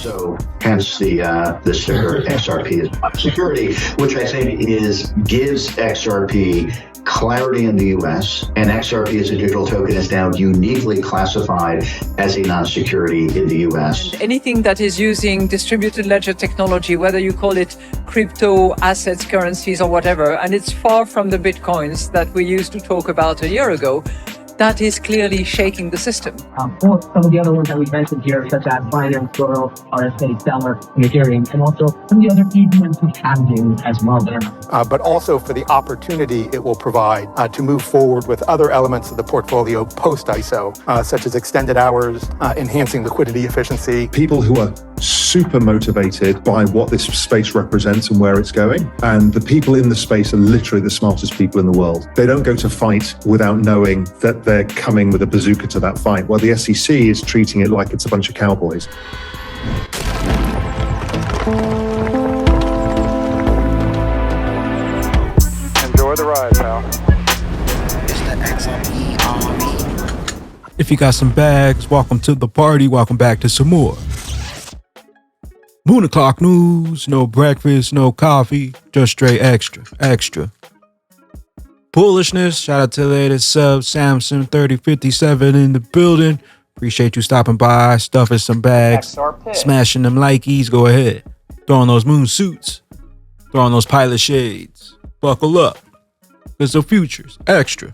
So hence the sticker XRP is my security, which I think gives XRP clarity in the US, and XRP as a digital token is now uniquely classified as a non-security in the US. And anything that is using distributed ledger technology, whether you call it crypto, assets, currencies, or whatever, and it's far from the Bitcoins that we used to talk about a year ago, that is clearly shaking the system. Or some of the other ones that we mentioned here, such as Binance, Referral, RSA, Stellar, Ethereum, and also some of the other easements of halving as well there. But also for the opportunity it will provide to move forward with other elements of the portfolio post-ISO, such as extended hours, enhancing liquidity efficiency. People who are super motivated by what this space represents and where it's going. And the people in the space are literally the smartest people in the world. They don't go to fight without knowing that they're coming with a bazooka to that fight, while the SEC is treating it like it's a bunch of cowboys. Enjoy the ride, pal. It's the XRP Army. If you got some bags, welcome to the party. Welcome back to some more Moon o'clock news. No breakfast, no coffee, just straight extra. Bullishness. Shout out to the latest sub, Samson 3057 in the building. Appreciate you stopping by, stuffing some bags, smashing them likeys. Go ahead, throw on those moon suits, throw on those pilot shades. Buckle up, cause the future's extra.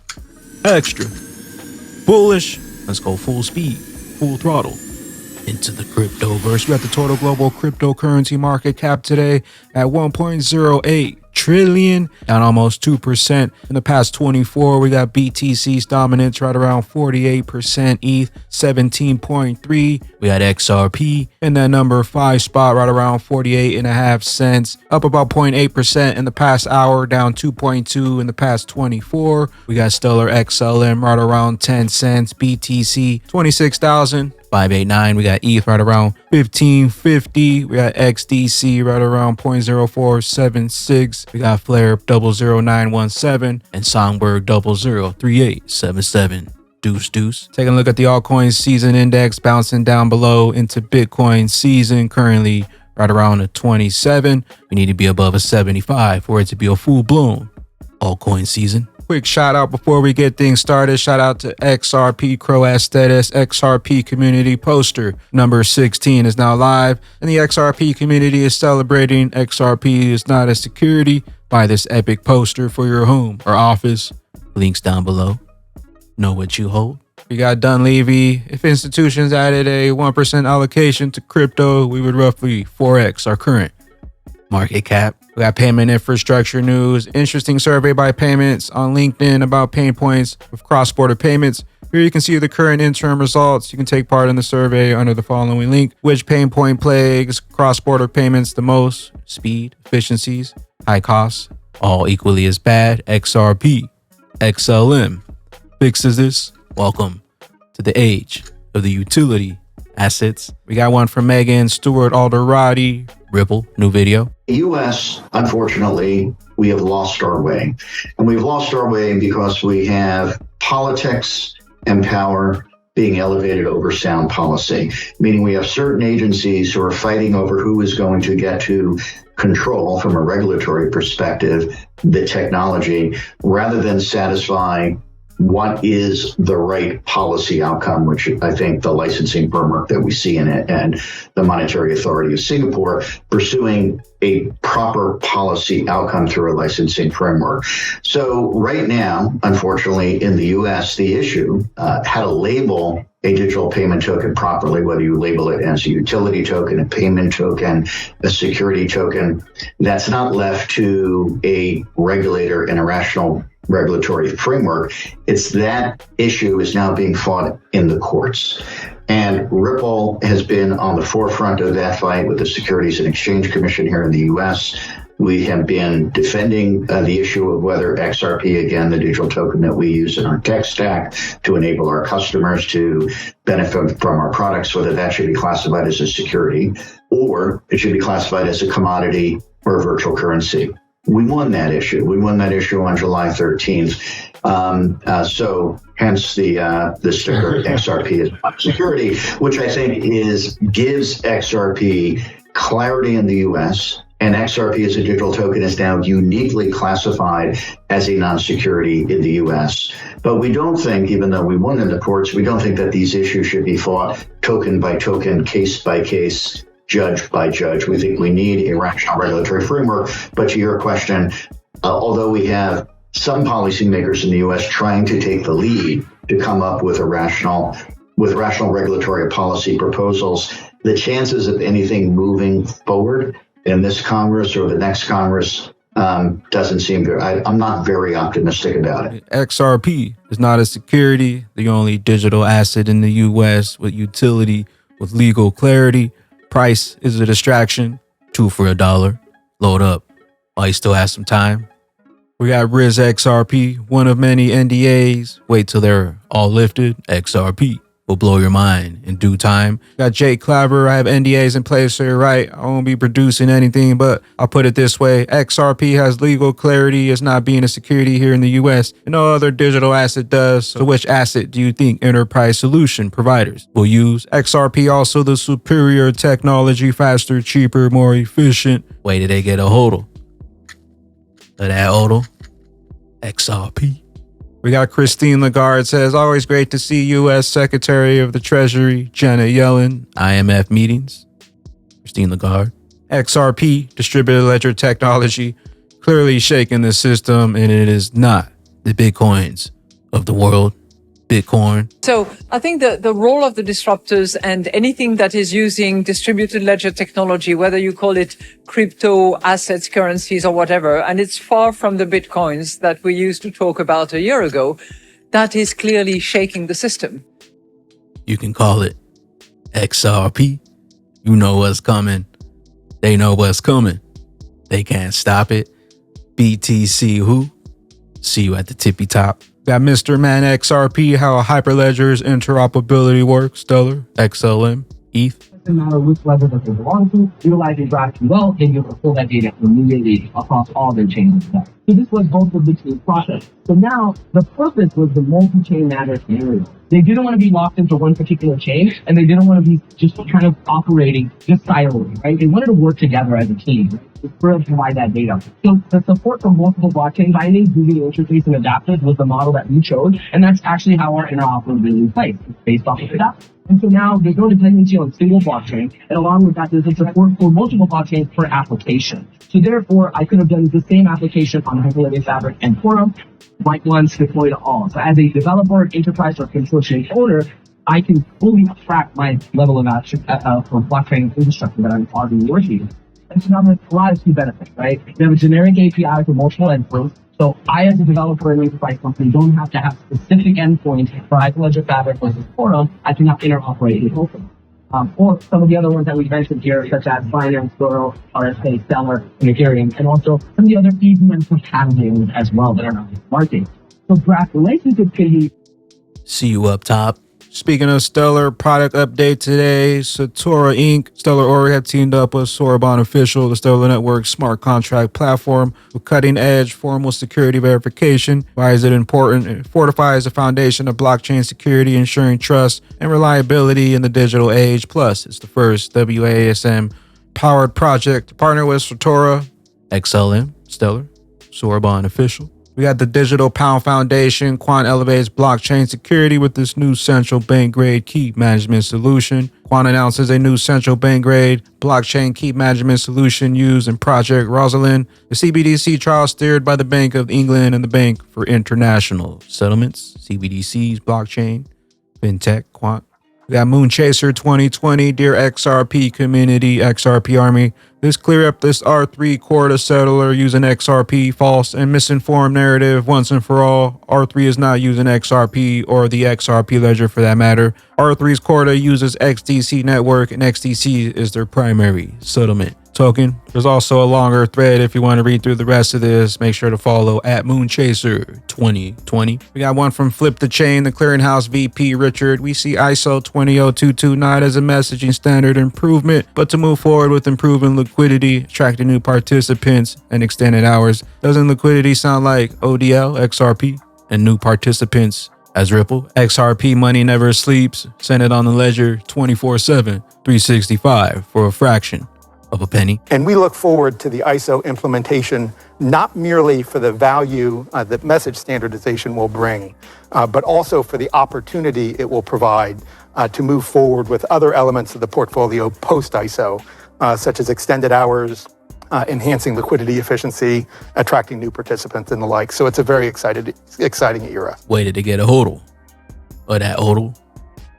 Bullish. Let's go full speed, full throttle into the cryptoverse. We got the total global cryptocurrency market cap today at 1.08 trillion, down almost 2%. In the past 24, we got BTC's dominance right around 48%, ETH 17.3. We had XRP in that number 5 spot right around 48.5 cents, up about 0.8% in the past hour, down 2.2 in the past 24. We got Stellar XLM right around 10 cents, BTC 26,589. We got ETH right around 1550. We got XDC right around 0.0476. We got Flare 00917 and Songbird 003877. Deuce. Taking a look at the altcoin season index, bouncing down below into Bitcoin season, currently right around a 27. We need to be above a 75 for it to be a full-blown altcoin season. Quick shout out before we get things started. Shout out to XRP Crow Aesthetics XRP Community Poster number 16 is now live, and the XRP community is celebrating XRP is not a security. Buy this epic poster for your home or office. Links down below. Know what you hold. We got Dunleavy. If institutions added a 1% allocation to crypto, we would roughly 4x our current market cap. We got payment infrastructure news. Interesting survey by Payments on LinkedIn about pain points with cross-border payments. Here you can see the current interim results. You can take part in the survey under the following link. Which pain point plagues cross-border payments the most? Speed, efficiencies, high costs, all equally as bad. XRP, XLM fixes this. Welcome to the age of the utility assets. We got one from Megan Stewart Alderati. Ripple, new video. The U.S., unfortunately, we have lost our way. And we've lost our way because we have politics and power being elevated over sound policy, meaning we have certain agencies who are fighting over who is going to get to control, from a regulatory perspective, the technology, rather than satisfy what is the right policy outcome, which I think the licensing framework that we see in it and the Monetary Authority of Singapore pursuing a proper policy outcome through a licensing framework. So right now, unfortunately, in the US, the issue, how to label a digital payment token properly, whether you label it as a utility token, a payment token, a security token, that's not left to a regulator and a rational regulatory framework. It's that issue is now being fought in the courts. And Ripple has been on the forefront of that fight with the Securities and Exchange Commission here in the US. We have been defending the issue of whether XRP, again, the digital token that we use in our tech stack to enable our customers to benefit from our products, whether that should be classified as a security or it should be classified as a commodity or a virtual currency. We won that issue. We won that issue on July 13th. So hence the sticker XRP is security, which I think gives XRP clarity in the U.S. And XRP as a digital token is now uniquely classified as a non-security in the U.S. But we don't think, even though we won in the courts, we don't think that these issues should be fought token by token, case by case, judge by judge. We think we need a rational regulatory framework. But to your question, although we have some policymakers in the U.S. trying to take the lead to come up with rational regulatory policy proposals, the chances of anything moving forward in this Congress or the next Congress doesn't seem good. I'm not very optimistic about it. XRP is not a security, the only digital asset in the U.S. with utility, with legal clarity. Price is a distraction. 2 for $1. Load up while you still have some time. We got Riz XRP, one of many NDAs. Wait till they're all lifted. XRP will blow your mind in due time. Got Jake Claver. I have NDAs in place, so you're right. I won't be producing anything, but I'll put it this way. XRP has legal clarity as not being a security here in the US, and no other digital asset does. So which asset do you think enterprise solution providers will use? XRP also the superior technology, faster, cheaper, more efficient. Wait till they get a HODL. Of that HODL. XRP. We got Christine Lagarde says, always great to see U.S. Secretary of the Treasury, Janet Yellen, IMF meetings. Christine Lagarde. XRP, distributed ledger technology, clearly shaking the system, and it is not the Bitcoins of the world. Bitcoin. So I think the role of the disruptors and anything that is using distributed ledger technology, whether you call it crypto assets, currencies or whatever, and it's far from the Bitcoins that we used to talk about a year ago, that is clearly shaking the system. You can call it XRP. You know what's coming. They know what's coming. They can't stop it. BTC who? See you at the tippy top. Got Mr. Man XRP, how Hyperledger's interoperability works, Stellar, XLM, ETH. Doesn't matter which ledger that they belong to, utilizing GraphQL, and you can pull that data immediately across all their chains. So this was both of the two process. So now the purpose was the multi-chain matter scenario. They didn't want to be locked into one particular chain, and they didn't want to be just kind of operating just siloed, right? They wanted to work together as a team, right? To further provide that data. So the support for multiple blockchain bindings using interface and adapters was the model that we chose, and that's actually how our interoperability plays. It's based off of adapters. And so now there's no dependency on a single blockchain, and along with that, there's a support for multiple blockchains per application. So therefore, I could have done the same application on Hyperledger Fabric and Quorum, like once deploy to all. So as a developer, enterprise, or consortium owner, I can fully abstract my level of action for blockchain infrastructure that I'm already working with. And so now there's a lot of key benefits, right? We have a generic API for multiple endpoints. So I, as a developer and enterprise company, don't have to have specific endpoints for Hyperledger Fabric versus Quorum. I can now interoperate with both of them. Or some of the other ones that we mentioned here, such as Binance, Referral, RSA, Stellar, and Ethereum, and also some of the other BPM packaging as well that are not marketing. So graph relationships can be. See you up top. Speaking of Stellar, product update today. Satora Inc. Stellar Org have teamed up with Sorbonne Official, the Stellar Network smart contract platform with cutting-edge formal security verification. Why is it important? It fortifies the foundation of blockchain security, ensuring trust and reliability in the digital age. Plus, it's the first WASM-powered project to partner with Satora, XLM, Stellar, Sorbonne Official. We got the Digital Pound Foundation. Quant elevates blockchain security with this new central bank grade key management solution. Quant announces a new central bank grade blockchain key management solution used in Project Rosalind, the CBDC trial steered by the Bank of England and the Bank for International Settlements. CBDC's blockchain, fintech, quant. We got Moonchaser 2020, Dear XRP Community, XRP Army. Let's clear up this R3 Corda settler using XRP false and misinformed narrative once and for all. R3 is not using XRP or the XRP ledger for that matter. R3's Corda uses XDC network and XDC is their primary settlement token. There's also a longer thread if you want to read through the rest of this. Make sure to follow at Moonchaser 2020. We got one from Flip the Chain, the clearinghouse VP Richard. We see ISO 20022 not as a messaging standard improvement, but to move forward with improving liquidity, attracting new participants, and extended hours. Doesn't liquidity sound like ODL, XRP, and new participants as Ripple. XRP money never sleeps. Send it on the ledger 24/7, 365 for a fraction of a penny. And we look forward to the ISO implementation, not merely for the value that message standardization will bring, but also for the opportunity it will provide to move forward with other elements of the portfolio post-ISO, such as extended hours, enhancing liquidity efficiency, attracting new participants, and the like. So it's a very exciting era. Waited to get a HODL. Or that HODL,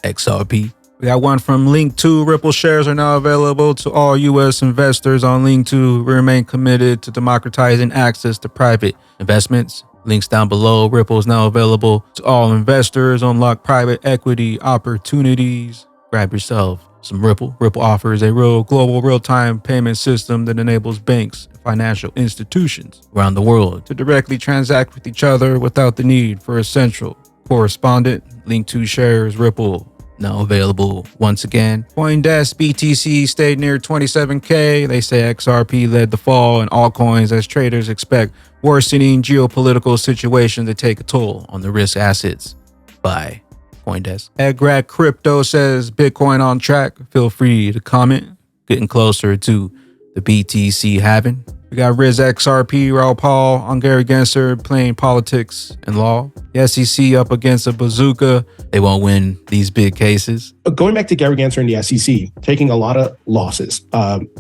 XRP. We got one from Link2. Ripple shares are now available to all U.S. investors on Link2. We remain committed to democratizing access to private investments. Links down below. Ripple is now available to all investors. Unlock private equity opportunities. Grab yourself some Ripple. Ripple offers a global real-time payment system that enables banks and financial institutions around the world to directly transact with each other without the need for a central correspondent. Link2 shares Ripple now available once again. CoinDesk BTC stayed near 27K. They say XRP led the fall in altcoins as traders expect worsening geopolitical situation to take a toll on the risk assets. By CoinDesk. XRPCrypto says Bitcoin on track. Feel free to comment. Getting closer to the BTC halving. We got Riz XRP, Raul Paul on Gary Gensler playing politics and law. The SEC up against a bazooka. They won't win these big cases. Going back to Gary Gensler and the SEC, taking a lot of losses.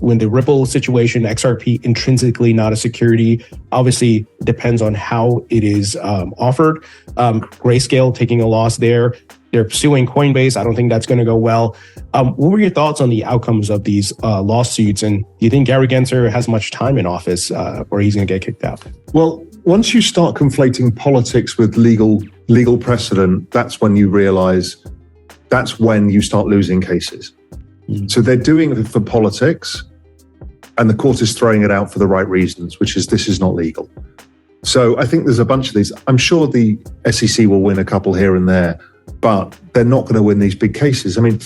When the Ripple situation, XRP intrinsically not a security, obviously depends on how it is offered. Grayscale taking a loss there. They're suing Coinbase. I don't think that's going to go well. What were your thoughts on the outcomes of these lawsuits? And do you think Gary Gensler has much time in office or he's going to get kicked out? Well, once you start conflating politics with legal precedent, that's when you realize that's when you start losing cases. So they're doing it for politics, and the court is throwing it out for the right reasons, which is this is not legal. So I think there's a bunch of these. I'm sure the SEC will win a couple here and there, but they're not going to win these big cases. I mean,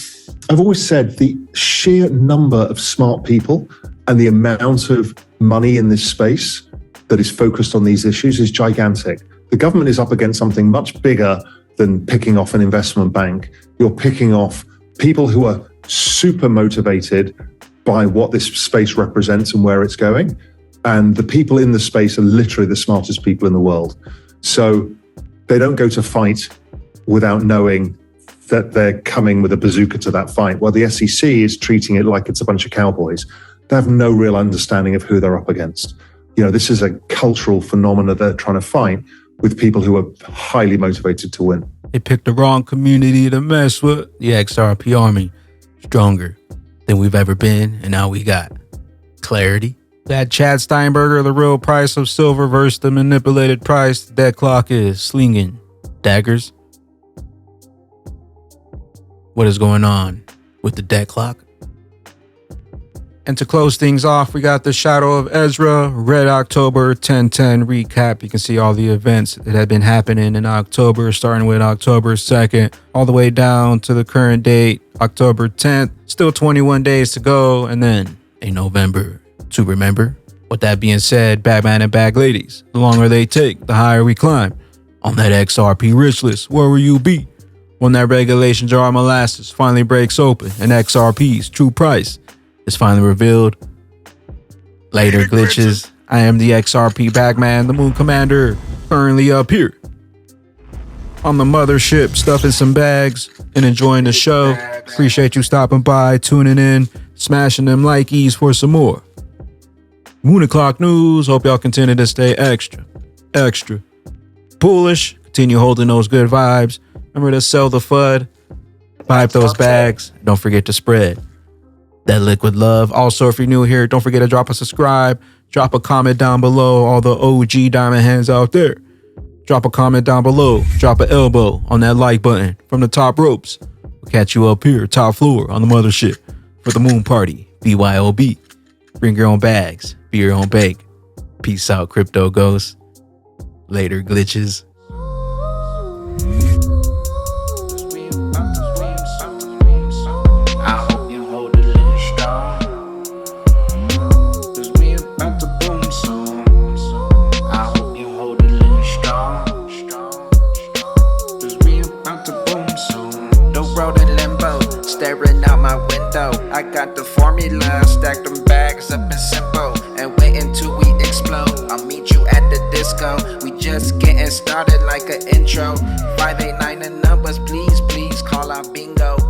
I've always said the sheer number of smart people and the amount of money in this space that is focused on these issues is gigantic. The government is up against something much bigger than picking off an investment bank. You're picking off people who are super motivated by what this space represents and where it's going. And the people in the space are literally the smartest people in the world. So they don't go to fight without knowing that they're coming with a bazooka to that fight. While the SEC is treating it like it's a bunch of cowboys. They have no real understanding of who they're up against. You know, this is a cultural phenomenon they're trying to fight with people who are highly motivated to win. They picked the wrong community to mess with. The XRP army, stronger than we've ever been, and now we got clarity. That Chad Steinberger, the real price of silver versus the manipulated price. That clock is slinging daggers. What is going on with the debt clock? And to close things off, we got the Shadow of Ezra, Red October 1010 recap. You can see all the events that have been happening in October, starting with October 2nd, all the way down to the current date, October 10th. Still 21 days to go, and then a November to remember. With that being said, Bagman and Bag Ladies, the longer they take, the higher we climb. On that XRP rich list, where will you be when that regulation jar of molasses finally breaks open and XRP's true price is finally revealed? Later glitches. I am the XRP Bagman, the Moon Commander, currently up here on the mothership, stuffing some bags and enjoying the show. Appreciate you stopping by, tuning in, smashing them likeys for some more Moon O'Clock news. Hope y'all continue to stay extra bullish. Continue holding those good vibes. Remember to sell the FUD, pipe those bags. Don't forget to spread that liquid love. Also, if you're new here, don't forget to drop a subscribe, drop a comment down below. All the OG diamond hands out there, drop a comment down below, drop an elbow on that like button from the top ropes. We'll catch you up here, top floor on the mothership for the moon party. BYOB. Bring your own bags, be your own bake. Peace out, crypto ghosts. Later glitches. staring out my window. I got the formula, stack them bags up and simple, and wait until we explode. I'll meet you at the disco. We just getting started like an intro. 589 the numbers, please, please call our bingo.